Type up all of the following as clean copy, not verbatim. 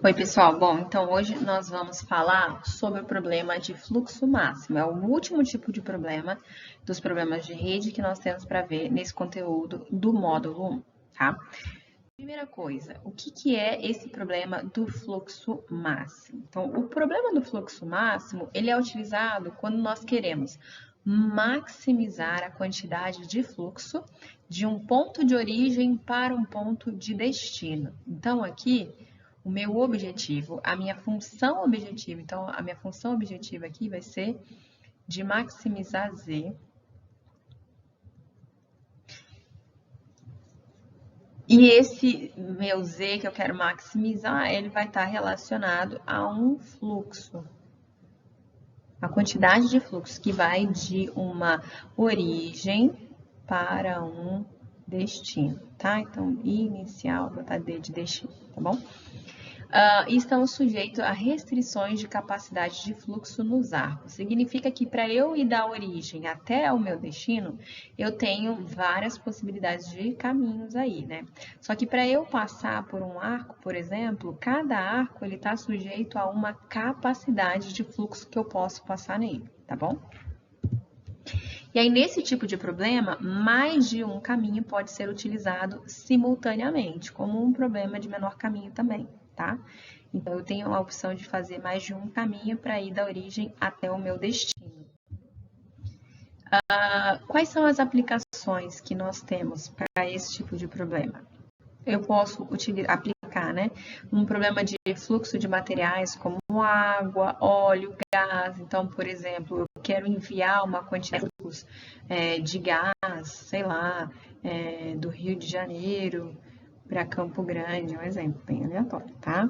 Oi, pessoal. Bom, então hoje nós vamos falar sobre o problema de fluxo máximo. É o último tipo de problema dos problemas de rede que nós temos para ver nesse conteúdo do módulo 1, tá? Primeira coisa, o que é esse problema do fluxo máximo? Então, o problema do fluxo máximo, ele é utilizado quando nós queremos maximizar a quantidade de fluxo de um ponto de origem para um ponto de destino. Então, aqui, o meu objetivo, a minha função objetiva, então, a minha função objetiva aqui vai ser de maximizar Z. E esse meu Z que eu quero maximizar, ele vai estar relacionado a um fluxo. A quantidade de fluxo que vai de uma origem para um destino, tá? Então, inicial, botar D de destino, tá bom? E estamos sujeitos a restrições de capacidade de fluxo nos arcos. Significa que para eu ir da origem até o meu destino, eu tenho várias possibilidades de caminhos aí, né? Só que para eu passar por um arco, por exemplo, cada arco ele está sujeito a uma capacidade de fluxo que eu posso passar nele, tá bom? E aí, nesse tipo de problema, mais de um caminho pode ser utilizado simultaneamente, como um problema de menor caminho também, tá? Então, eu tenho a opção de fazer mais de um caminho para ir da origem até o meu destino. Quais são as aplicações que nós temos para esse tipo de problema? Eu posso aplicar, né, um problema de fluxo de materiais como água, óleo, gás. Então, por exemplo, eu quero enviar uma quantidade de gás, sei lá, do Rio de Janeiro para Campo Grande, um exemplo bem aleatório, tá?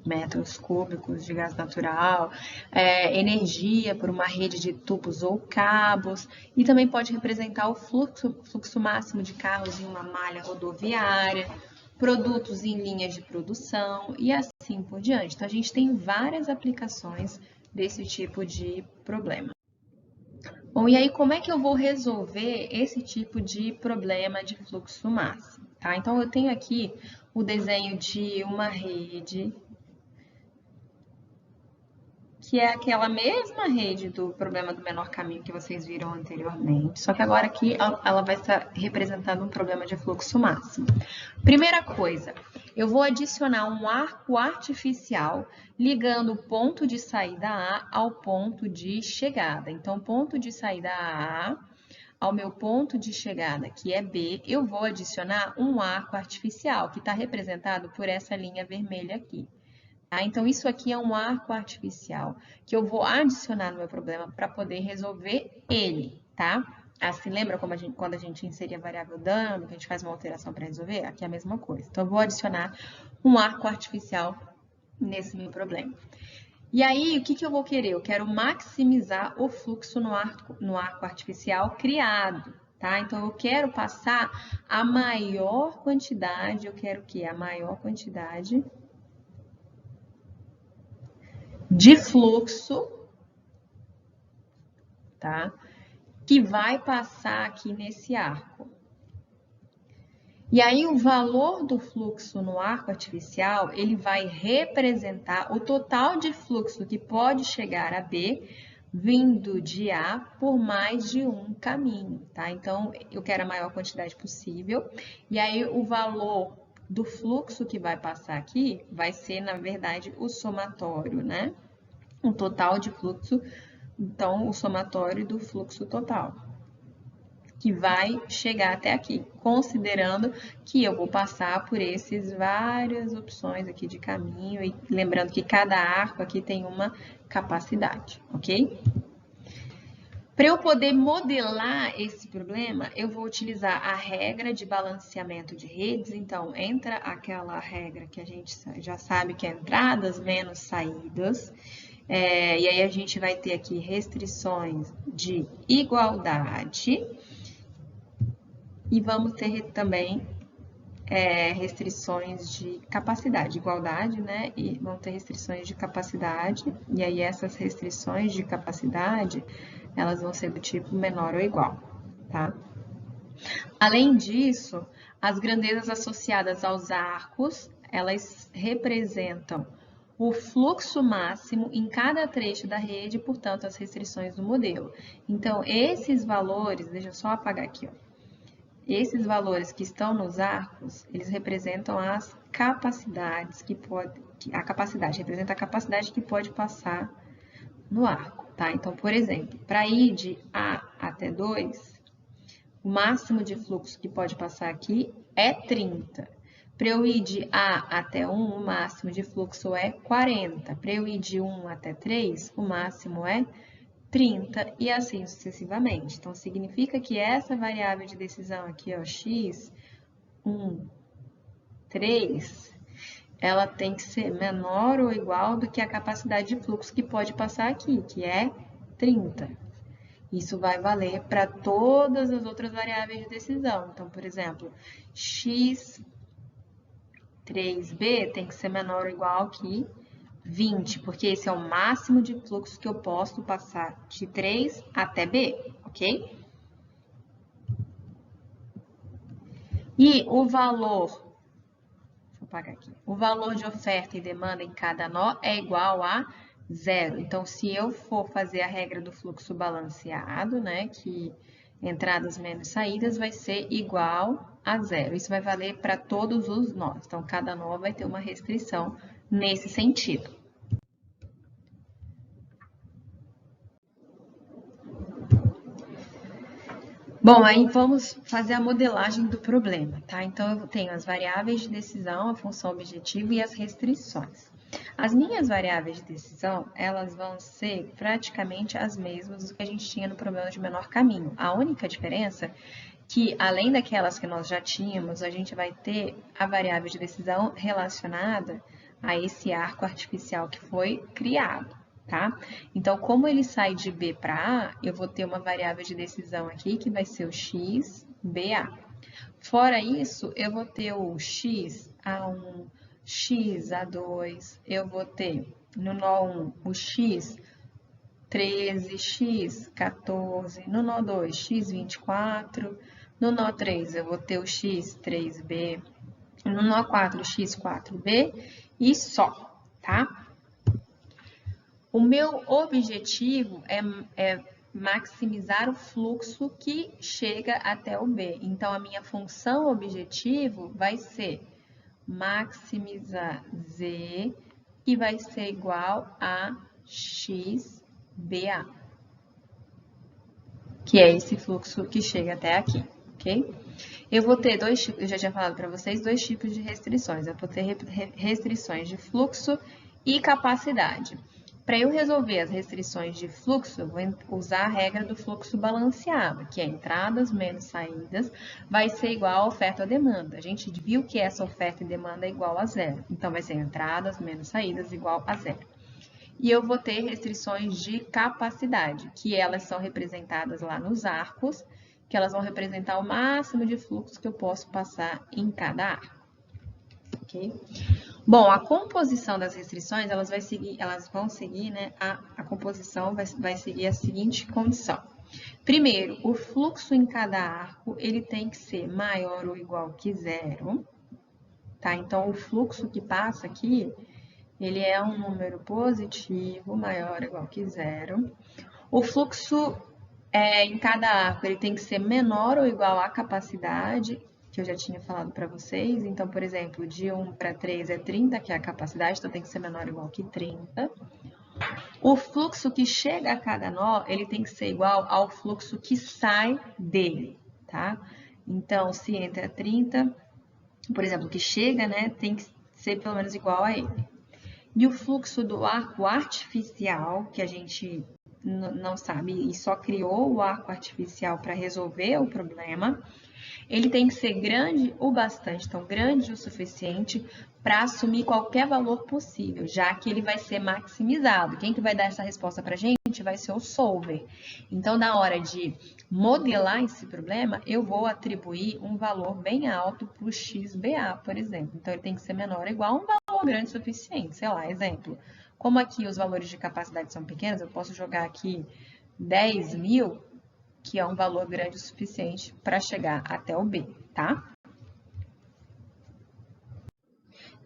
Metros cúbicos de gás natural, energia por uma rede de tubos ou cabos, e também pode representar o fluxo máximo de carros em uma malha rodoviária, produtos em linhas de produção e assim por diante. Então, a gente tem várias aplicações desse tipo de problema. Bom, e aí como é que eu vou resolver esse tipo de problema de fluxo máximo? Tá? Então, eu tenho aqui o desenho de uma rede que é aquela mesma rede do problema do menor caminho que vocês viram anteriormente, só que agora aqui ela vai estar representando um problema de fluxo máximo. Primeira coisa, eu vou adicionar um arco artificial ligando o ponto de saída A ao ponto de chegada. Então, ponto de saída A ao meu ponto de chegada, que é B, eu vou adicionar um arco artificial, que está representado por essa linha vermelha aqui. Tá? Então, isso aqui é um arco artificial que eu vou adicionar no meu problema para poder resolver ele, tá? Assim, lembra como quando a gente inseria a variável dano, que a gente faz uma alteração para resolver? Aqui é a mesma coisa. Então, eu vou adicionar um arco artificial nesse meu problema. E aí, o que eu vou querer? Eu quero maximizar o fluxo no arco artificial criado, tá? Então, eu quero passar a maior quantidade, eu quero que a maior quantidade de fluxo, tá? Que vai passar aqui nesse arco. E aí, o valor do fluxo no arco artificial, ele vai representar o total de fluxo que pode chegar a B, vindo de A por mais de um caminho, tá? Então, eu quero a maior quantidade possível. E aí, o valor do fluxo que vai passar aqui vai ser, na verdade, o somatório, né? O total de fluxo, então, o somatório do fluxo total, que vai chegar até aqui, considerando que eu vou passar por essas várias opções aqui de caminho, e lembrando que cada arco aqui tem uma capacidade, ok? Para eu poder modelar esse problema, eu vou utilizar a regra de balanceamento de redes. Então, entra aquela regra que a gente já sabe que é entradas menos saídas. E aí a gente vai ter aqui restrições de igualdade e vamos ter também restrições de capacidade, igualdade, né? E vão ter restrições de capacidade, e aí essas restrições de capacidade, elas vão ser do tipo menor ou igual, tá? Além disso, as grandezas associadas aos arcos, elas representam o fluxo máximo em cada trecho da rede, portanto, as restrições do modelo. Então, esses valores, deixa eu só apagar aqui, ó. Esses valores que estão nos arcos, eles representam as capacidades a capacidade representa a capacidade que pode passar no arco, tá? Então, por exemplo, para ir de A até 2, o máximo de fluxo que pode passar aqui é 30. Para eu ir de A até 1, o máximo de fluxo é 40. Para eu ir de 1 até 3, o máximo é 30 e assim sucessivamente. Então, significa que essa variável de decisão aqui, ó, x, 1, 3, ela tem que ser menor ou igual do que a capacidade de fluxo que pode passar aqui, que é 30. Isso vai valer para todas as outras variáveis de decisão. Então, por exemplo, x3b tem que ser menor ou igual que 20, porque esse é o máximo de fluxo que eu posso passar de 3 até B, ok? E o valor, deixa eu apagar aqui, o valor de oferta e demanda em cada nó é igual a 0. Então, se eu for fazer a regra do fluxo balanceado, né, que entradas menos saídas vai ser igual a 0. Isso vai valer para todos os nós. Então, cada nó vai ter uma restrição nesse sentido. Bom, aí vamos fazer a modelagem do problema, tá? Então, eu tenho as variáveis de decisão, a função objetivo e as restrições. As minhas variáveis de decisão, elas vão ser praticamente as mesmas do que a gente tinha no problema de menor caminho. A única diferença é que, além daquelas que nós já tínhamos, a gente vai ter a variável de decisão relacionada a esse arco artificial que foi criado. Tá? Então, como ele sai de B para A, eu vou ter uma variável de decisão aqui, que vai ser o x, BA. Fora isso, eu vou ter o x, A1, x, A2, eu vou ter no nó 1 o x, 13, x, 14, no nó 2, x, 24, no nó 3 eu vou ter o x, 3b, no nó 4, x, 4b e só, tá? O meu objetivo é maximizar o fluxo que chega até o B. Então, a minha função objetivo vai ser maximizar Z, que vai ser igual a XBA, que é esse fluxo que chega até aqui, ok? Eu vou ter dois tipos, eu já tinha falado para vocês, dois tipos de restrições. Eu vou ter restrições de fluxo e capacidade. Para eu resolver as restrições de fluxo, eu vou usar a regra do fluxo balanceado, que é entradas menos saídas, vai ser igual a oferta ou demanda. A gente viu que essa oferta e demanda é igual a 0. Então, vai ser entradas menos saídas igual a 0. E eu vou ter restrições de capacidade, que elas são representadas lá nos arcos, que elas vão representar o máximo de fluxo que eu posso passar em cada arco. Ok? Bom, a composição das restrições, elas vão seguir, né? A composição vai seguir a seguinte condição. Primeiro, o fluxo em cada arco, ele tem que ser maior ou igual que 0. Tá? Então, o fluxo que passa aqui, ele é um número positivo, maior ou igual que 0. O fluxo em cada arco, ele tem que ser menor ou igual à capacidade, que eu já tinha falado para vocês. Então, por exemplo, de 1 para 3 é 30, que é a capacidade, então tem que ser menor ou igual que 30. O fluxo que chega a cada nó, ele tem que ser igual ao fluxo que sai dele, tá? Então, se entra 30, por exemplo, que chega, né, tem que ser pelo menos igual a ele. E o fluxo do arco artificial, que a gente não sabe e só criou o arco artificial para resolver o problema, ele tem que ser grande o bastante, então grande o suficiente para assumir qualquer valor possível, já que ele vai ser maximizado. Quem que vai dar essa resposta para a gente vai ser o solver. Então, na hora de modelar esse problema, eu vou atribuir um valor bem alto para o XBA, por exemplo. Então, ele tem que ser menor ou igual a um valor grande o suficiente. Sei lá, exemplo. Como aqui os valores de capacidade são pequenos, eu posso jogar aqui 10.000, que é um valor grande o suficiente para chegar até o B, tá?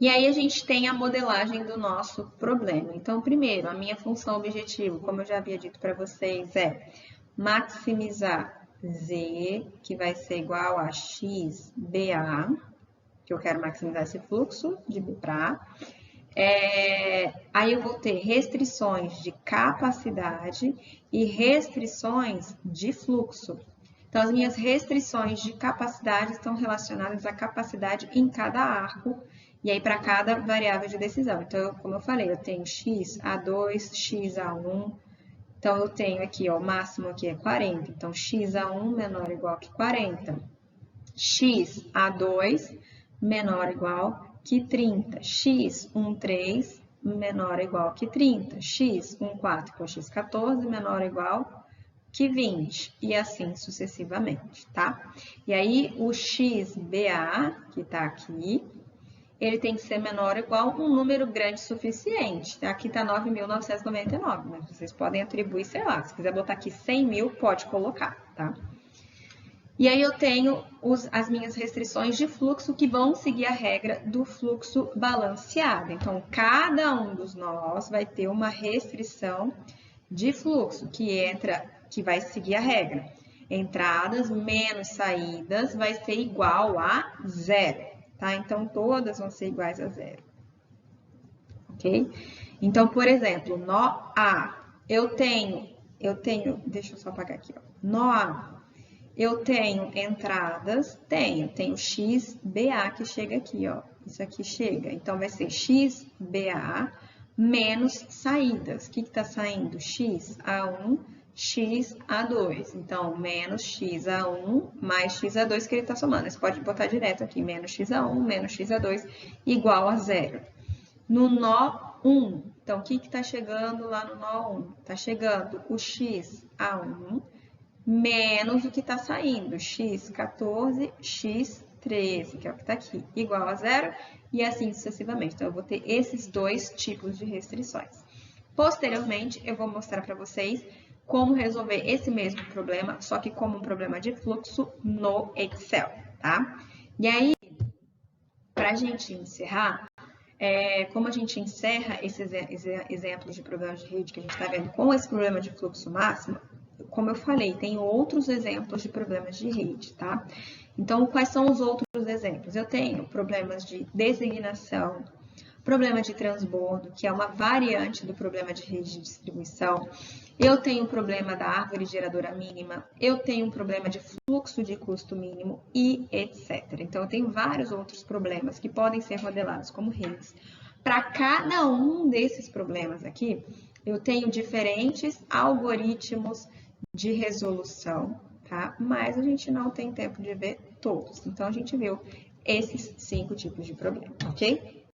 E aí a gente tem a modelagem do nosso problema. Então, primeiro, a minha função objetivo, como eu já havia dito para vocês, é maximizar Z, que vai ser igual a XBA, que eu quero maximizar esse fluxo de B para A. Aí eu vou ter restrições de capacidade e restrições de fluxo. Então, as minhas restrições de capacidade estão relacionadas à capacidade em cada arco, e aí para cada variável de decisão. Então, como eu falei, eu tenho x A2, x A1. Então, eu tenho aqui, ó, o máximo aqui é 40. Então, x A1 menor ou igual que 40. X A2 menor ou igual que 30. X 13 menor ou igual que 30. X 14 com x 14 menor ou igual que 20, e assim sucessivamente, tá? E aí, o XBA, que está aqui, ele tem que ser menor ou igual a um número grande suficiente. Aqui está 9.999, mas vocês podem atribuir, sei lá, se quiser botar aqui 100 mil, pode colocar, tá? E aí eu tenho as minhas restrições de fluxo que vão seguir a regra do fluxo balanceado. Então, cada um dos nós vai ter uma restrição de fluxo que vai seguir a regra. Entradas menos saídas vai ser igual a zero, tá? Então, todas vão ser iguais a zero. Ok? Então, por exemplo, nó A, eu tenho, deixa eu só apagar aqui, ó. Nó A, eu tenho entradas, tenho XBA que chega aqui, ó. Isso aqui chega. Então, vai ser XBA menos saídas. O que está saindo? XA1, XA2. Então, menos XA1 mais XA2 que ele está somando. Você pode botar direto aqui, menos XA1 menos XA2 igual a zero. No nó 1, então, o que está chegando lá no nó 1? Está chegando o XA1 menos o que está saindo, x14, x13, que é o que está aqui, igual a zero, e assim sucessivamente. Então, eu vou ter esses dois tipos de restrições. Posteriormente, eu vou mostrar para vocês como resolver esse mesmo problema, só que como um problema de fluxo no Excel, tá? E aí, para a gente encerrar, como a gente encerra esses exemplos de problemas de rede que a gente está vendo com esse problema de fluxo máximo, como eu falei, tem outros exemplos de problemas de rede, tá? Então, quais são os outros exemplos? Eu tenho problemas de designação, problema de transbordo, que é uma variante do problema de rede de distribuição. Eu tenho o problema da árvore geradora mínima, eu tenho um problema de fluxo de custo mínimo e etc. Então, eu tenho vários outros problemas que podem ser modelados como redes. Para cada um desses problemas aqui, eu tenho diferentes algoritmos de resolução, tá? Mas a gente não tem tempo de ver todos. Então, a gente viu esses 5 tipos de problema, ok?